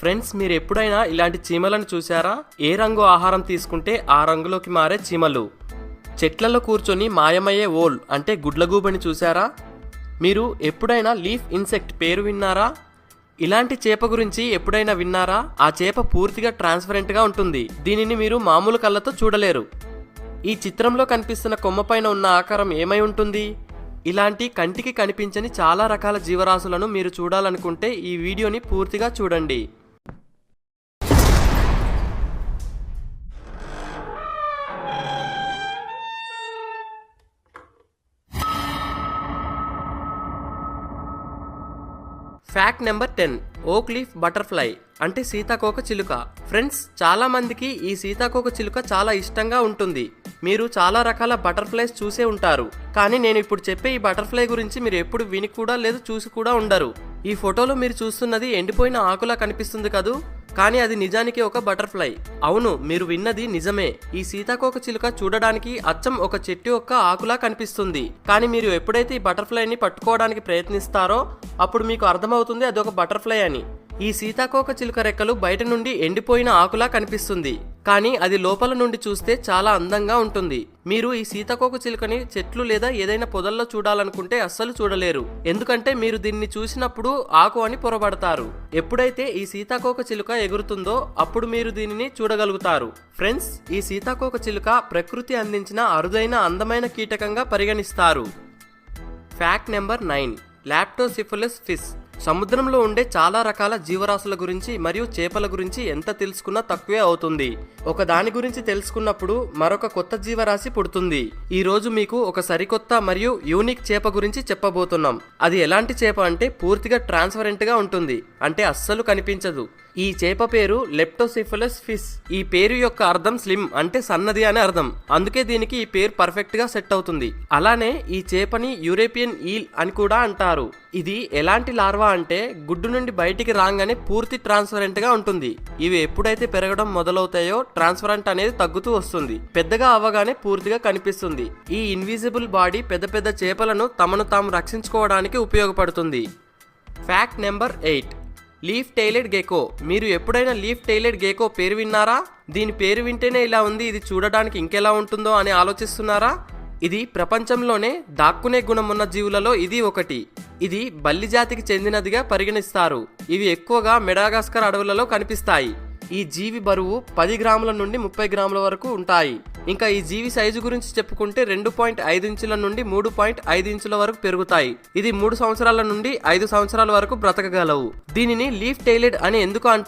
Friends, మీరు ఎప్పుడైనా ఇలాంటి చీమలను చూసారా? ఏ రంగు ఆహారం తీసుకుంటే ఆ రంగులోకి మారే చీమలు. చెట్లలో కూర్చొని మాయమయ్యే ఓల్ అంటే గుడ్లగూబని చూసారా? మీరు ఎప్పుడైనా లీఫ్ ఇన్సెక్ట్ పేరు విన్నారా? ఇలాంటి చేప గురించి ఎప్పుడైనా విన్నారా? ఆ చేప పూర్తిగా ట్రాన్స్పరెంట్గా ఉంటుంది. దీనిని మీరు మామూలు కళ్ళతో చూడలేరు. ఈ చిత్రంలో కనిపిస్తున్న కొమ్మపైన ఉన్న ఆకారం ఏమై ఉంటుంది? ఇలాంటి కంటికి కనిపించని చాలా రకాల జీవరాశులను మీరు చూడాలనుకుంటే ఈ వీడియోని పూర్తిగా చూడండి. Fact number 10. ఓక్ లీఫ్ బటర్ఫ్లై అంటే సీతాకోక చిలుక. ఫ్రెండ్స్, చాలా మందికి ఈ సీతాకోక చిలుక చాలా ఇష్టంగా ఉంటుంది. మీరు చాలా రకాల బటర్ఫ్లైస్ చూసే ఉంటారు, కానీ నేను ఇప్పుడు చెప్పే ఈ బటర్ఫ్లై గురించి మీరు ఎప్పుడు విని కూడా లేదు, చూసి కూడా ఉండరు. ఈ ఫోటోలో మీరు చూస్తున్నది ఎండిపోయిన ఆకులా కనిపిస్తుంది కదూ, కానీ అది నిజానికి ఒక బటర్ఫ్లై. అవును, మీరు విన్నది నిజమే. ఈ సీతాకోక చిలుక చూడడానికి అచ్చం ఒక చెట్టు యొక్క ఆకులా కనిపిస్తుంది, కానీ మీరు ఎప్పుడైతే ఈ బటర్ఫ్లైని పట్టుకోవడానికి ప్రయత్నిస్తారో అప్పుడు మీకు అర్థమవుతుంది అది ఒక బటర్ఫ్లై అని. ఈ సీతాకోక చిలుక రెక్కలు బయట నుండి ఎండిపోయిన ఆకులా కనిపిస్తుంది, కానీ అది లోపల నుండి చూస్తే చాలా అందంగా ఉంటుంది. మీరు ఈ సీతాకోక చిలుకని చెట్లు లేదా ఏదైనా పొదల్లో చూడాలనుకుంటే అస్సలు చూడలేరు, ఎందుకంటే మీరు దీన్ని చూసినప్పుడు ఆకు అని పొరబడతారు. ఎప్పుడైతే ఈ సీతాకోక చిలుక ఎగురుతుందో అప్పుడు మీరు దీనిని చూడగలుగుతారు. ఫ్రెండ్స్, ఈ సీతాకోక చిలుక ప్రకృతి అందించిన అరుదైన అందమైన కీటకంగా పరిగణిస్తారు. Fact number 9. లాప్టోసిఫలస్ ఫిష్. సముద్రంలో ఉండే చాలా రకాల జీవరాశుల గురించి మరియు చేపల గురించి ఎంత తెలుసుకున్నా తక్కువే అవుతుంది. ఒక దాని గురించి తెలుసుకున్నప్పుడు మరొక కొత్త జీవరాశి పుడుతుంది. ఈ రోజు మీకు ఒక సరికొత్త మరియు యూనిక్ చేప గురించి చెప్పబోతున్నాం. అది ఎలాంటి చేప అంటే పూర్తిగా ట్రాన్స్పరెంట్ గా ఉంటుంది, అంటే అస్సలు కనిపించదు. ఈ చేప పేరు లెప్టోసిఫలస్ ఫిష్. ఈ పేరు యొక్క అర్థం స్లిమ్ అంటే సన్నది అని అర్థం, అందుకే దీనికి ఈ పేరు పర్ఫెక్ట్ గా సెట్ అవుతుంది. అలానే ఈ చేపని యూరోపియన్ ఈల్ అని కూడా అంటారు. ఇది ఎలాంటి లార్వా అంటే గుడ్డు నుండి బయటికి రాగానే పూర్తి ట్రాన్స్పరెంట్ గా ఉంటుంది. ఇవి ఎప్పుడైతే పెరగడం మొదలవుతాయో ట్రాన్స్పరెంట్ అనేది తగ్గుతూ వస్తుంది, పెద్దగా అవ్వగానే పూర్తిగా కనిపిస్తుంది. ఈ ఇన్విజిబుల్ బాడీ పెద్ద పెద్ద చేపలను తమను తాము రక్షించుకోవడానికి ఉపయోగపడుతుంది. Fact number 8. Leaf tailed gecko. మీరు ఎప్పుడైనా లీఫ్ టైలెడ్ గెకో పేరు విన్నారా? దీని పేరు వింటేనే ఇలా ఉంది, ఇది చూడడానికి ఇంకెలా ఉంటుందో అని ఆలోచిస్తున్నారా? ఇది ప్రపంచంలోనే దాక్కునే గుణం ఉన్న జీవులలో ఇది ఒకటి. ఇది బల్లి జాతికి చెందినదిగా పరిగణిస్తారు. ఇవి ఎక్కువగా మెడాగాస్కర్ అడవులలో కనిపిస్తాయి. ఈ జీవి బరువు 10 గ్రాముల నుండి 30 గ్రాముల వరకు ఉంటాయి. ఇంకా ఈ జీవి సైజు గురించి చెప్పుకుంటే 2.5 ఇంచుల నుండి 3.5 ఇంచుల వరకు పెరుగుతాయి. ఇది 3 సంవత్సరాల నుండి 5 సంవత్సరాల వరకు బ్రతకగలవు. దీనిని లీఫ్ టైలెడ్ అని ఎందుకు అంటారు